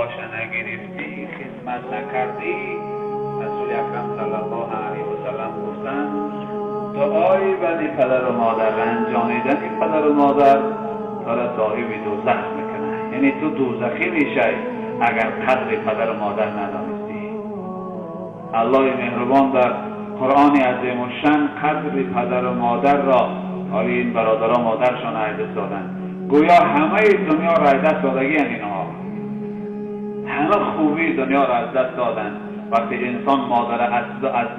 دعاش نگرفتی، خدمت نکردی، رسول اکرم صلی الله علیه و سلم گفتن دعای بنی پدر و مادر رنجانیدن این پدر و مادر تا را صاحب دوزخ میکنه. یعنی تو دوزخی میشی اگر قدر پدر و مادر ندانستی. الله مهربان در قرآن عظیم و شان قدر پدر و مادر را، حالی این برادرها مادرشان عیدت دادن، گویا همه دنیا را از دست دادگی اینها، همه خوبی دنیا را از دست دادن. وقتی انسان مادر از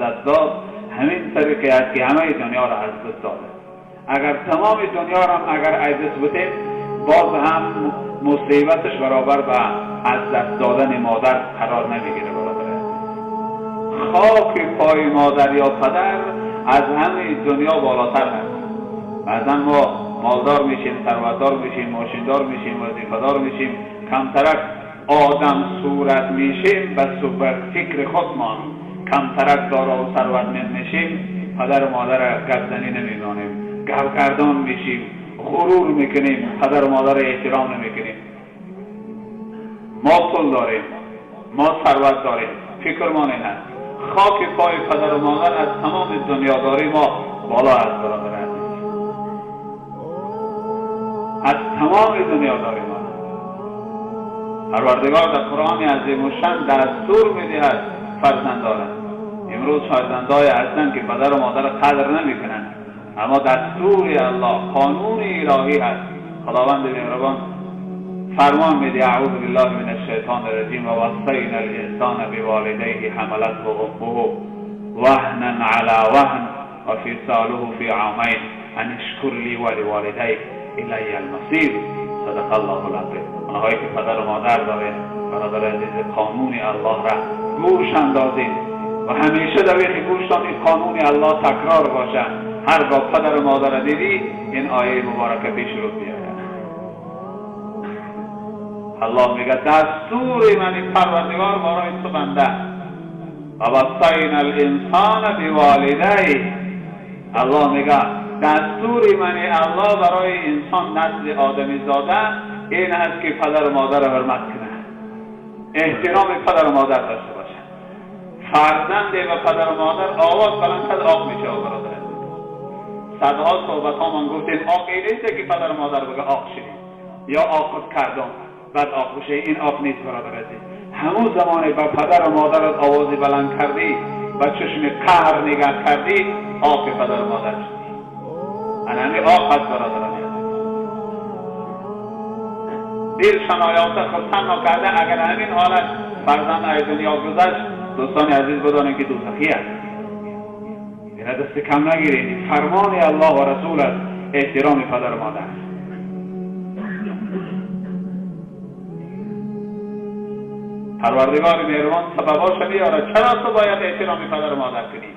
دست داد، همین طریقی است که همه دنیا را از دست داده. اگر تمام دنیا را اگر از دست بودیم، باز هم مصیبتش برابر به از دست دادن مادر قرار نمیگیره. برابر خاک پای مادر یا پدر از همه دنیا بالاتر است. بعضا ما مالدار میشیم، ثروتدار میشیم، ماشیندار میشیم، وظیفه‌دار میشیم، کمترک آدم صورت میشیم، بس بر فکر خودمان کمترک دارا و ثروتمند میشیم، پدر و مادر گردنی نمیمانیم، گردان میشیم، غرور میکنیم، پدر و مادر احترام نمیکنیم. ما پول داریم، ما ثروت داریم، فکرمان این هست خاک پای پدر و مادر از تمام دنیاداری ما بالا است. برادر عزیز، از تمام دنیاداری ما پروردگار در قرآن عظیم و شان دستور میدهد فرزند دارند. امروز فرزندای هستند که پدر و مادر قدر نمیکنند، اما دستور الله، قانون الهی هست. خداوند مهربان فرمان میده اعوذ بالله من الشیطان الرجیم و وصینا الانسان بوالدیه حملته امه وهنا علی وهن و فصاله فی عامین ان اشکر لی ولوالدیک الی المصیر. صدق الله العظیم. آنهایی که پدر و مادر دارید، برادر عزیز، قانون الله را گوش اندازید و همیشه در گوشتان این قانون الله تکرار باشه. هرگاه پدر و مادر دیدی، این آیه مبارکه پیش رو بیاید. الله میگه دستور من پروردگار برای تو بنده و وصینا الانسان بوالدیه. الله میگه دستور من الله برای انسان نسل آدمی زاده این است که پدر و مادر را حرمت کنه، احترام پدر و مادر داشته باشه. فرزند و پدر و مادر آواز بلند کرد آق میشه. برادر صدها صحبت ها من گفتیم آق اینه که پدر و مادر بگه آق شدیم یا آق خود کردم بعد آق بشه. این آق نیست برادر عزیز. همون زمانی با پدر و مادر آوازی بلند کردی و چشم قهر نگاه کردی، آق پدر و مادر شدی. همین آق هست برادر عزیز. دلشان آیات خودتن نکرده اگر همین حالت فرزند از دنیا گذشت، دوستان عزیز بدانید که دوزخی است. این دست کم نگیرید. فرمان الله و رسول است احترام پدر و مادر. پروردگار مهربان سبباش بیاره. چرا تو باید احترام پدر و مادر کنی؟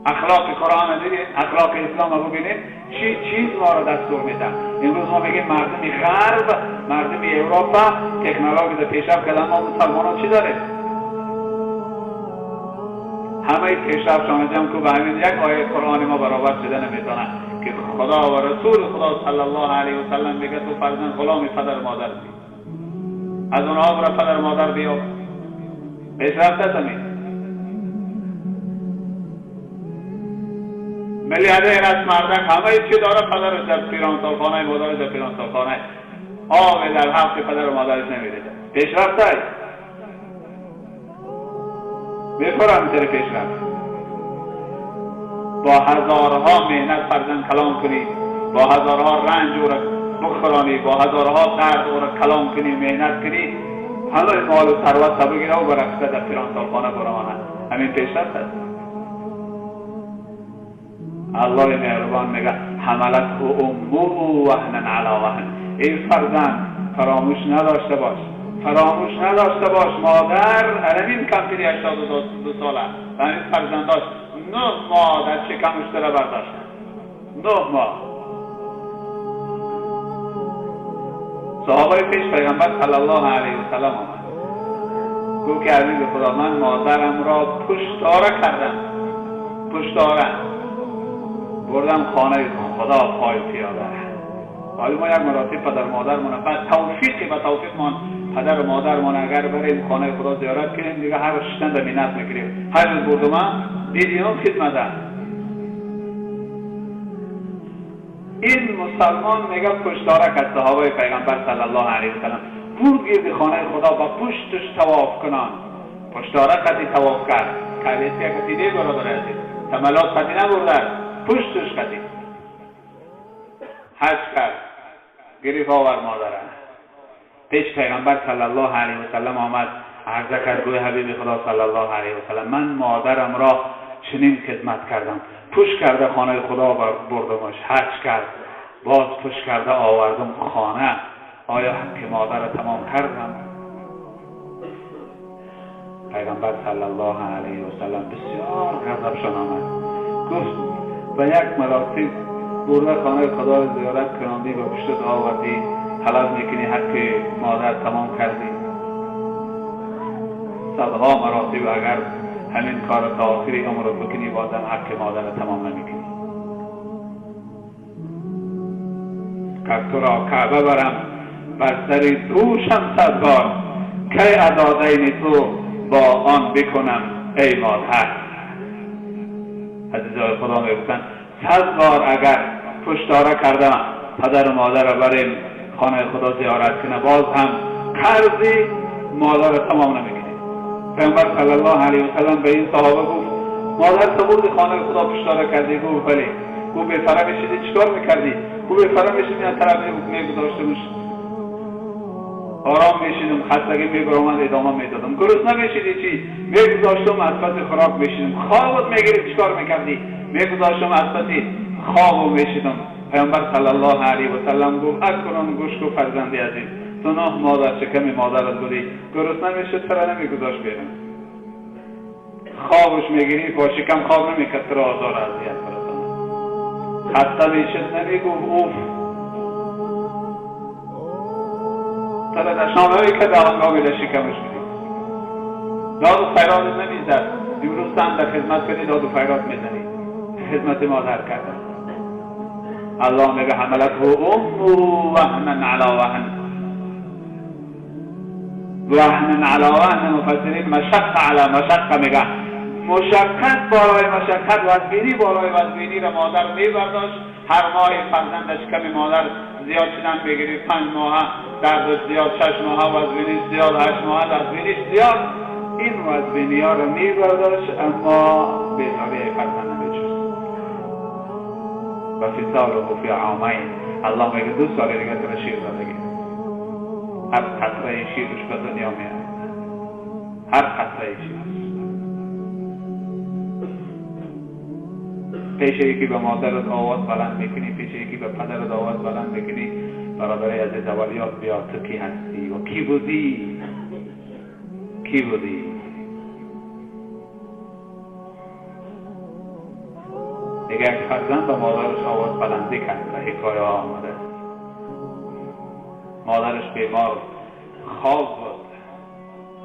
اخلاق قرآن دیدید، اخلاق اسلام رو ببینید چی چیز ما رو دستور میده. امروز ما میگیم مردم غرب، مردم اروپا تکنولوژی رو پیشرفت کردن، ما مسلمانان چی داریم؟ همه پیشرفت شما جمع کو به همین یک آیه قرآن ما برابر شده نمیتونه که خدا و رسول خدا صلی الله علیه و سلم میگه تو فرزند غلام پدر مادر بی، از اونها برای پدر مادر بیا. پیشرفت همین میلیاردر از مردم همه چی داره، پدرش در پیرانسالخانه، مادرش در پیرانسالخانه، آب در حق پدر و مادرش نمیده. پیشرفت های میخورم میتره پیشرفت. با هزارها مهنت فرزند کلام کنی، با هزارها رنج او را بخورانی، با هزارها درد او را کلام کنی، مهنت کنی، همه مال و ثروت تا بگیره و برقصه در پیرانسالخانه برامانه. همین پیشرفت است. الله مهربان میگه حملته امه وهنا علی وهن. ای فرزند فراموش نداشته باش، فراموش نداشته باش مادر همین کمپینی 82 ساله و همین فرزنداش 9 ماه در شکمش را برداشتن. 9 ماه. صحابه پیش پیغمبر صلی الله علیه و سلم آمد گفت که عزیز خدا من مادرم را پشتاره کردم، پشتاره بردم خانه خدا پای پیاده حالا ما یک مراتب پدر مادرمون بعد توفیق و توفیقمان پدر و مادرمون اگر بریم خانه خدا زیارت کنیم دیگه هر شتن منت میگیریم. هر روز بردم دیدیم خدمت. این مسلمان میگه پشتارک از صحابه پیغمبر صلی الله علیه و سلم بود گرد خانه خدا با پشتش طواف کنن. پشتارک کسی طواف کرد کلیسی کسی دیگه برادر عزیز تملات کسی نبردن پشتش کسی حج کرد گریف آور مادره پیش پیغمبر صلی الله علیه و سلم آمد عرضه کرد گوی حبیب خدا صلی الله علیه و سلم من مادرم را چنین خدمت کردم پشت کرده خانه خدا بردمش حج کرد باز پشت کرده آوردم خانه آیا حق مادر را تمام کردم؟ پیغمبر صلی الله علیه و سلم بسیار غضبشان آمد گفت و یک مراتب برده خانه خدا را زیارت کنندی و پشت آوردی حلال میکنی حق مادر تمام کردی. صدها مراتب اگر همین کار تا آخری عمر بکنی بازم حق مادر تمام نمیکنی. که تو را کعبه برم بر سر دوشم 100 بار که عدادین تو با آن بکنم ای مادر. عزیزای خدا میگفتن 100 بار اگر پشتاره کردم پدر و مادر را بریم خانه خدا زیارت کنه باز هم قرضی مادر را تمام نمیکنه. پیامبر صلی الله علیه و سلم به این صحابه گفت مادر تو بود خانه خدا پشتاره کردی؟ گفت بله. گفت بهتره میشیدی چیکار میکردی؟ گفت بهتره میشیدی از طرف میگذاشتمش آرام میشیدم خستگی میبرامد ادامه میدادم. گرسنه میشیدی چی؟ میگذاشتم از پس خوراک میشیدم. خوابت میگیری چیکار میکردی؟ میگذاشتم از پس خواب میشیدم. پیامبر صلی الله علیه و سلم گفت اکنون گوش کن فرزندی عزیز تو 9 ماه در شکم مادرت بودی گرسنه میشد ترا نمیگذاشت بیرون خوابش میگیری با شکم خواب نمیکرد ترا آزار اذیت برسانه خسته میشد نمیگفت اوف ترا نشانهایی که در هنگامی در شکمش بودی داد و فریاد نمیزد. امروز هم در خدمت کنی داد و فریاد میزنی خدمت مادر کردن. الله میگه حملته امه وهنا علی وهن وهن علی وهن. مفسرین مشقه علی مشقه میگه مشقت بالای مشقت وزبینی بالای وزبینی را مادر میبرداشت. هر ماه فرزندش کمی مادر زیاد شدن بگیری 5 ماه دردش زیاد 6 ماه وزبینی زیاد 8 ماه وزبینی زیاد این وزبینی ها را میبرداشت اما بیزاری فرزند نمیشد. و فی سال و فی عامین الله میگه 2 سال دیگه تو شیر دادگی هر قطره شیرش به دنیا میاد هر قطره شیر پیش یکی به مادرت آواز بلند میکنی پیش یکی به پدرت آواز بلند میکنی برادر عزیز اولیات بیا تو کی هستی و کی بودی کی بودی. دیگه یک فرزند به مادرش آواز بلندی کرد و حکایه ها آمده مادرش بیمار خواب بود.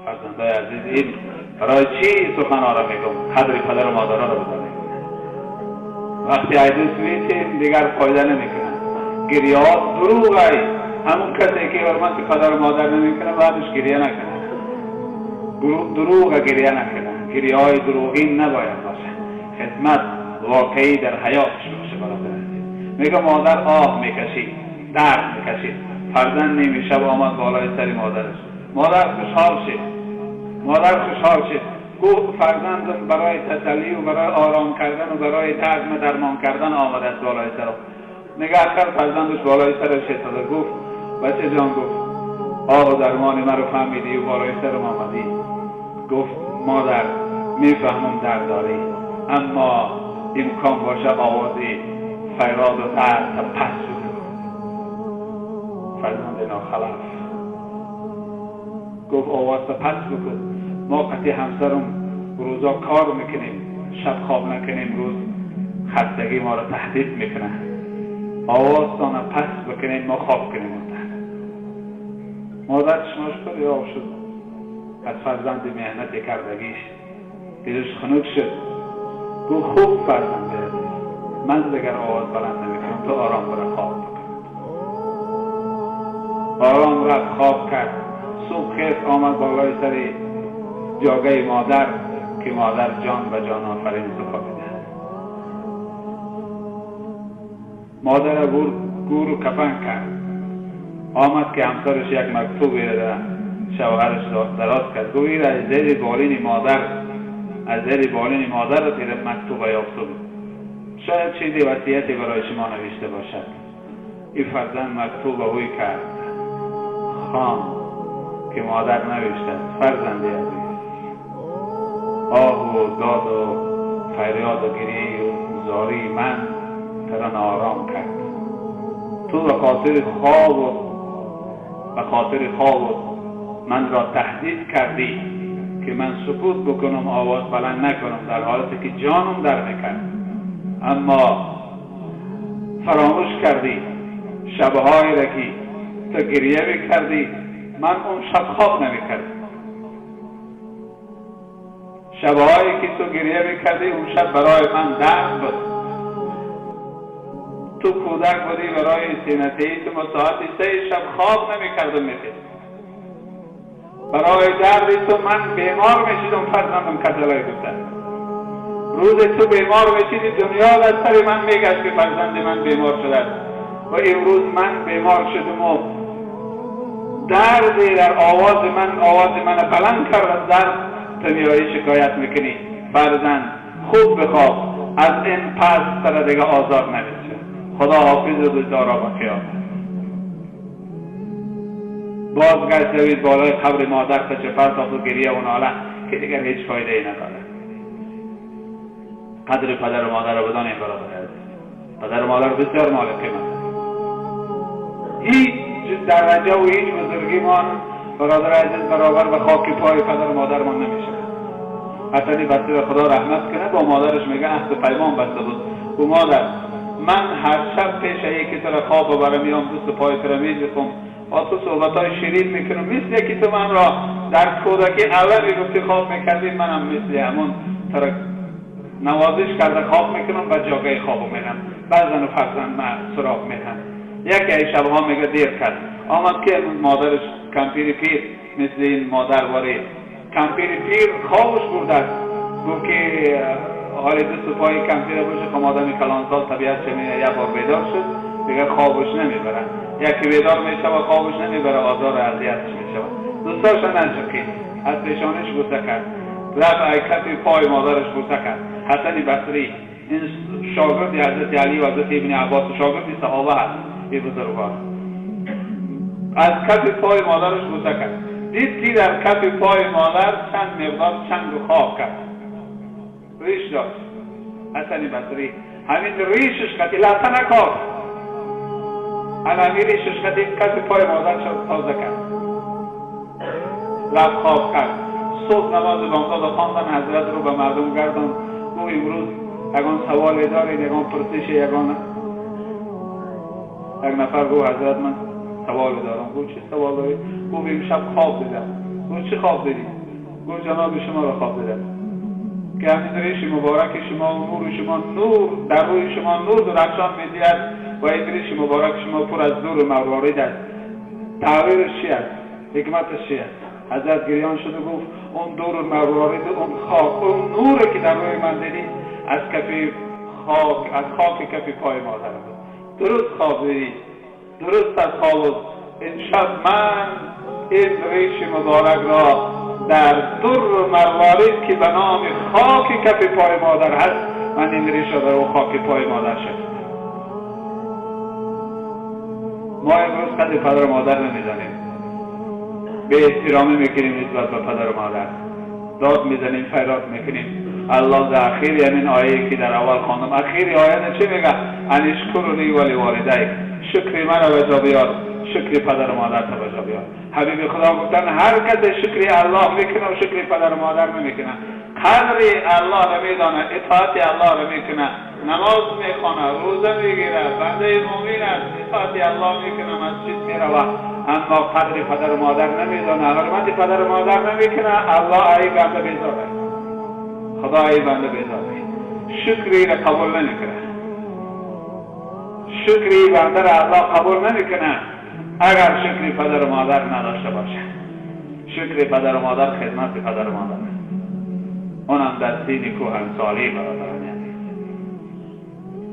فرزندای عزیز این برای چی سخن ها را میگم قدر پدر و مادر را بدانید. وقتی عیدوس میتیم دیگر فایده نمیکنن گریه ها دروغ های همون کسی که حرمت پدر و مادر نمیکنه بعدش گریه نکنه دروغ گریه نکنه گریه های دروغین نباید باشه خدمت واقعی در حیاتش باشه. برادر میگه مادر آه میکشید درد میکشید فرزند نیمی شب آمد بالای سری مادرش مادر خوشحال شد گفت فرزندم برای تسلی و برای آرام کردن و برای درد درمان کردن آمده است بالای سرم. نگاه کرد فرزندش بالای سرش ایستاده گفت بچه جان گفت آه و درمان من رو فهمیدی و بالای سرم آمدی. گفت مادر میفهمم درد داری اما امکان باشه آوازی فریاد و درد پس شده. فرزند ناخلف گفت آواز پس بکن ما قطعی همسرم روزا کار میکنیم شب خواب نکنیم روز خستگی ما را تهدید میکنه آواز تانه پس بکنیم ما خواب کنیم. مادر چشماش پریاب شد از فرزند مهنت کردگیش دلش خنک شد. گفت خوب فرزنده من دیگر آواز بلند نمیکنم تو آرام برای خواب بکن. آرام رفت خواب کرد. صبح خیست آمد بالای سر جاگه مادر که مادر جان و جان آفرین خوابیده. مادر گور و کفن کرد. آمد که همسرش یک مکتوبی را شوهرش دراز کرد. گویی از زیر بالین مادر را تیر مکتوب یافته بود. شاید چیزی وصیتی برای شما نوشته باشد. این فرزند مکتوب اوی کرد. خان که مادر نوشته فرزندی عزیز، آه و داد و فریاد و گریه و زاری من ترا ناآرام کرد. تو به خاطر خواب من را تهدید کردی که من سکوت بکنم، آواز بلند نکنم، در حالتی که جانم در میکرد. اما فراموش کردی شبهایی را که تو گریه میکردی. من اون شب خواب نمیکردم. شبهایی که تو گریه میکردی اون شب برای من درد بود. تو کودک بودی برای سینتهی تو ساعتی 3 شب خواب نمیکردم میتید. برای دردی تو من بیمار میشیدم. فرزندم کسلای گفتن روز تو بیمار میشیدی دنیا از سر من میگشت که فرزند من بیمار شده و امروز من بیمار شدم و دردی در آواز من بلند کرد. از درد تو میایی شکایت میکنی. فرزند خوب بخواب، از این پس سر دیگه آزار نمیشه. خدا حافظ و دارا با قیامت. بازگشت دوید بالای قبر مادر تا چپر تاخت و گریه و ناله که دیگر هیچ فایده ای نداره. قدر پدر و مادر رو بدانیم برادر عزیز. پدر و مادر بسیار مال قیمت. هیچ درجه و هیچ بزرگی ما برادر عزیز برابر به خاک پای پدر و مادر ما نمیشه. حسنی بسته خدا رحمت کنه با مادرش میگه عهد و پیمان بسته بود. او مادر من هر شب پیش یکی تو را خواب ببرم میام دوست پای تو را میزکم با تو صحبتای شیرین میکنم مثل که تو من را در کودکی اولی گفتی خواب میکردی، منم مثل همون تو را نوازش کرده خواب میکنم و جاگه خواب میرم. بعضن و فرزند من سراغ میرم. یکی ای شبها میگه دیر کرد آمد که مادرش کمپیر پیر مثل این مادر واری کمپیر پیر خوابش برده گفت که حالی دست پای کمپیر باشه خم آدم کلانسال طبیعت چنینه. یک بار بیدار شد دیگه خوابش نمیبره. یکی بیدار میشه و خوابش نمیبره آزار و اذیتش میشه. دوستاش نشکید از پیشانش بوسه کرد. رفت کف پای مادرش بوسه کرد. حسن بصری این شاگرد حضرت علی و حضرت ابن عباس شاگرد صحابه هست. این بزرگوار از کف پای مادرش بوسه کرد. دید که در کف پای مادر چند مقدار چنگ و خواب کرد. ریش داشت. حسن بصری همین ریشش قطعی لطه نکار همین ریشش قطعی کف پای مادر شد تازه کرد. رفت خواب کرد. صبح نماز بامداد و خواندن حضرت رو به مردم گردن. او امروز یگان سوالی دارید یگان پرسش یگان یک نفر گو حضرت من سوال دارم. گو چه سوال دارید؟ گو امشب خواب دیدم. گو چه خواب دیدید؟ گو جناب شما را خواب دیدم که همین ریش مبارک شما و نور شما نور در روی شما نور درخشان می‌دهد و این ریش مبارک شما پر از نور مروارید است. تعبیرش چی است؟ حکمتش چی است؟ حضرت گریان شد و گفت اون نور مروارید اون خاک اون نوری که در روی من دیدید از خاک کف پای مادر بود. درست خواب دیدید. درست از خواب امشب من این ریش مبارک را در در مروارید که به نام خاک کف پای مادر هست من این ریش را در اون خاک پای مادر شد. ما امروز قدر پدر و مادر نمیزنیم. به احترامی میکنیم نسبت به پدر و مادر. داد میزنیم فریاد میکنیم. الله در اخیر همین آیه که در اول خواندم اخیر آیه چه میگه؟ ان اشکرنی ولی والدیک شکر من را بجا بیار شکر پدر و مادر را بجا بیار. حبیب خدا گفتن هر کس شکر الله میکنه و شکر پدر و مادر نمیکنه قدر الله را میدانه اطاعت الله را میکنه نماز میخونه روزه میگیره بنده مومن است اطاعت الله میکنه مسجد میروه اما قدر پدر و مادر نمیدانه حرمت پدر و مادر نمیکنه. الله ای بنده بیزاره خدا ای بنده بیزاره شکری را قبول نمیکنه. شکری بنده را الله قبول نمیکنه. اگر شکر پدر و مادر نداشته باشند. شکر پدر و مادر خدمت پدر و مادر، اونم در سین کهنسالی برادران عزیز.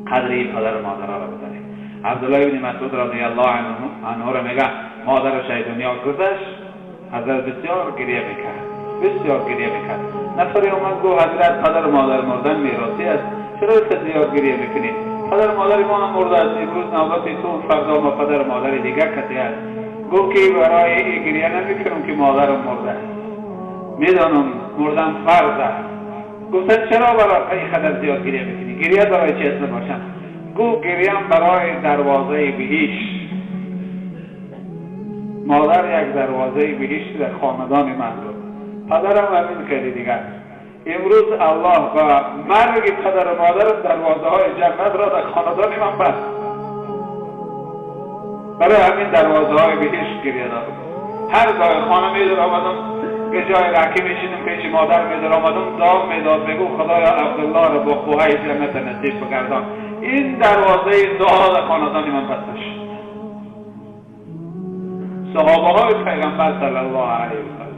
قدری پدر و مادر را بدانید. عبدالله بن مسعود رضی الله عنه را میگه مادرش از دنیا گذشت، حضرت بسیار گریه میکرد، بسیار گریه میکرد. نفری اومد گفت حضرت پدر و مادر مردن میراثی است، چرا زیاد گریه میکنید؟ پدر و مادر ما هم مرده است، امروز نوبت تو، فردا ما پدر و مادر دیگر کسی است. گفت که برای این گریه نمیکنم که مادرم مرده است، میدانم مردن فرض است. گفتن چرا برای این قدر زیاد گریه میکنی؟ گریه برای چی است نباشم؟ گفت گریم برای دروازه بهشت. مادر یک دروازه بهشت در خاندان من بود، پدرم همین خیلی دیگر. امروز الله با مرگ پدر و مادر دروازه های جنت را در خاندان من بست. برای همین دروازه های بهشت گریه دارم. هر جای خانه میدر آمدم به جای رکی میشینم پیش مادر میدر آمدم دام میداد بگو خدایا عبدالله را با خوهای جنت نصیب بگردان. این دروازه دعا در خاندان من بسته شد. صحابه های پیغمبر صلی الله علیه و سلم.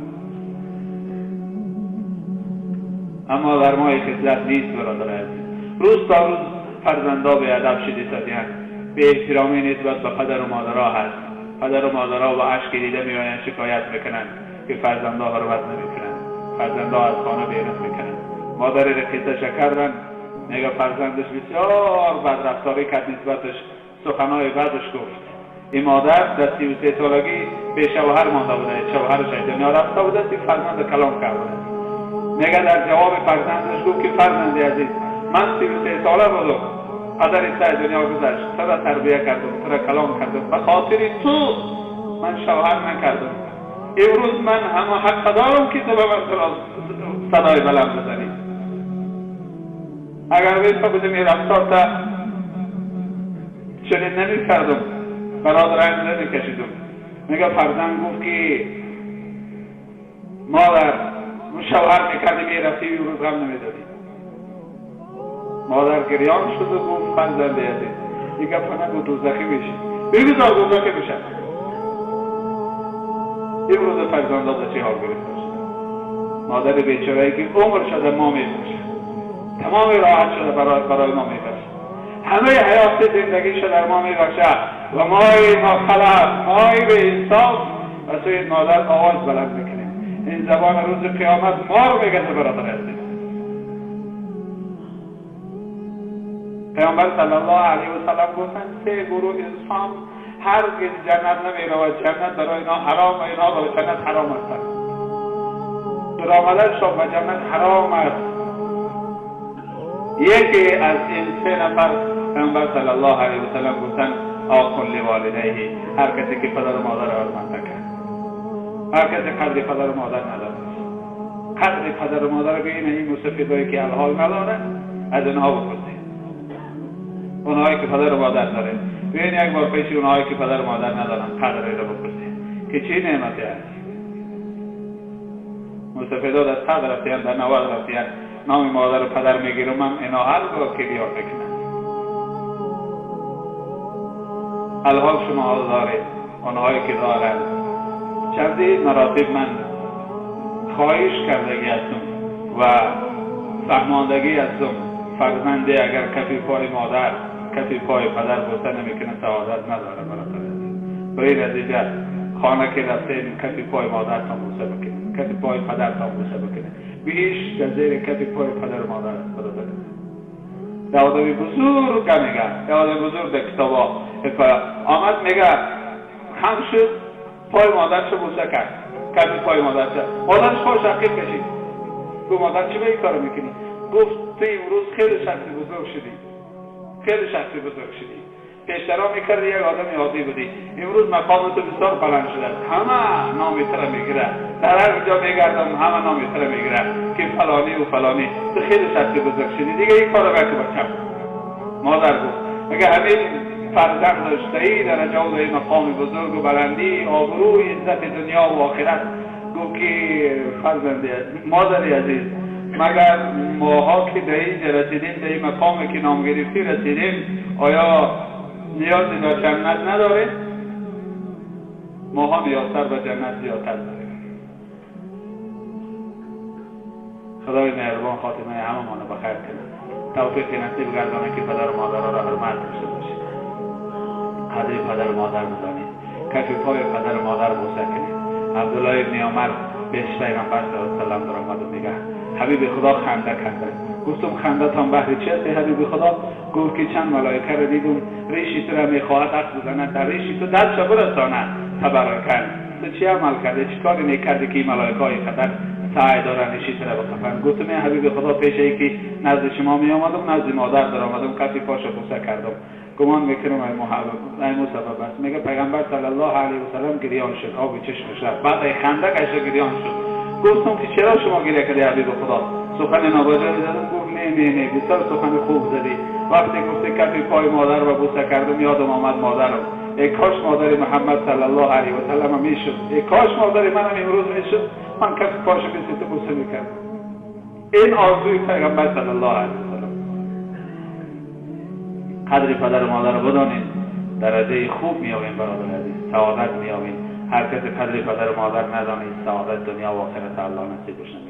اما در ما یک اصلت نیست برادر عزیز. روز تا روز فرزندا به ادب شدیدند، به احترامی نسبت به پدر و مادرها هست. پدر و مادرها با اشک دیده میآیند شکایت میکنند که فرزندا حرمت نمیکنند، فرزندا از خانه بیرون میکنند. مادری را قصه کردن میگه فرزندش بسیار بدرفتاری کرد نسبتش، سخنهای بدش گفت. این مادر در 33 سالگی به شوهر مانده بوده، شوهرش از دنیا رفته بوده، فرزند کلام کرده. میگه در جواب فرزندش گفت که فرزند عزیز من 33 ساله بودم، پدر از دنیا گذشت، تو را تربیه کردم، تو را کلام کردم، به خاطر تو من شوهر نکردم. امروز من همه حق دارم که تو به من صدای بلند بزنی. اگر بیسته بودم این رفتار تا چنین نمی کردم، برادران نمی کشیدم. میگه فرزند گفت که مادر شوهر میکردی میرفتی و روز غم نمیدادی. مادر گریان شد و گفت فرزند عزیز این گفت نگو دوزخی میشی، بگذار دوزخی بشه. امروز فرزندا به چه حال گرفته شد؟ مادر بیچاره‌ای که عمر شده ما میباشه، تمام راحت شده برای ما میباشه، همه حیات زندگی شده در ما میباشه و ما خلق مای به انصاف و سوی مادر آواز بلند میکنیم. این زبان روز قیامت مار میگه برادر عزیز. پیامبر صلی الله علیه و سلم گفتن 3 گروه انسان هرگز جنت نمیره و جنت برای اینا حرام و اینا برای جنت حرام هستند. درآمدشان به جنت حرام است. یکی از این 3 نفر پیامبر صلی الله علیه و سلم گفتن آقل لوالدیه، هر کسی که پدر و مادر ارمانده کرد، هر کسی قدر پدر و مادر نداره، قدر پدر و مادر بین این مصفیدایی که الحال نداره از اونها بپرسید. اونهایی که پدر و مادر داره ببین یک بار پیش اونهایی که پدر و مادر ندارن قدری رو بپرسید که چی نعمتی است. مستفیدا در 100 رفتیان در 90 رفتیان نام مادر و پدر میگیرم من اینا هر رو که بیار بکنن. الحال شما دارید اونهایی که دارن چندی مراتب من خواهش کردگی هستم و فهماندگی هستم فرزنده اگر کفی پای مادر کفی پای پدر بوسه نمیکنه سعادت نداره برادر. برای نتیجه خانه که رفتیم کفی پای مادر تا بوسه بکنه، کفی پای پدر تا بوسه بکنه، بیش در زیر کفی پای پدر مادر است برادر. در آدمی بزرگ میگه، در آدمی بزرگ در کتابا آمد میگه خم شد پای مادرش بوسه کرد، کفی پای مادرش مادرش خوش عقیب کشید. گفت مادر چی به این کارو میکنی؟ گفت تو امروز خیلی شخصی بزرگ شدی، خیلی شخصی بزرگ شدی، پیشترا میکردی یک آدم عادی بودی، امروز مقام تو بسیار بلند شده، همه نامی تر میگیره، در هر جا میگردم همه نامی تر میگیره که فلانی و فلانی، تو خیلی شخصی بزرگ شدی دیگه این کارو بکی بچم. مادر گفت مگه همین فرزند داشتهی در جوز مقام بزرگ و بلندی آبرو عزت دنیا و آخرت. گفت که فرزند مادری عزیز مگر ماها که در اینجا رسیدیم در این مقامی که نام گرفتی رسیدیم آیا نیازی به جنت نداره؟ ماها نیازتر به جنت زیادتر داریم. خدای مهربان خاتمه همه ما رو بخیر کنه، توفیق نصیب گردانه که پدر و مادر را حرمت داشته باشید، قدر پدر و مادر بدانید، کف پای پدر و مادر بوسه کنید. عبدالله ابن عمر بهش پیغمبر صلی الله علیه و سلم در آمد و میگه حبیب خدا خنده کنده. گفتم خنده تان بهر چی است حبیب خدا؟ گفت که چند ملائکه را دیدم ریشی تو را میخواهد عقد بزنند، در ریشی تو دست را برساند تبرکن. تو چی عمل کرده؟ چی کاری میکردی که این ملائکه های قدر سعی دارن ریشی تو را بکفن؟ گفتم حبیب خدا پیش ای که نزد شما می آمدم نزد مادر در آمدم کفی پاش بوسه کردم، گمان میکنم ای مصطفی است. میگه پیغمبر صلی الله علیه و سلم گریان شد، آب چشمش رفت، بعد ای خنده کشید گریان شد. گفتم که چرا شما گریه کردی حبیب خدا؟ سخن نابجایی زدم؟ گفت نه بسیار سخن خوب زدی. وقتی گفتی کفی پای مادر رو بوسه کردم یادم آمد مادرم. ای کاش مادر محمد صلی الله علیه و سلم میشد، ای کاش مادر منم امروز میشد، من کفی پاشو بسیار بوسه میکردم. این آرزوی پیغمبر صلی الله علیه و سلم. قدر پدر و مادر رو بدانید، درجه خوب میابین برادر عزیز، سعادت میابین. هر کس قدر پدر و مادر ندانید، سعادت دنیا و آخرت الله نصیب بشه.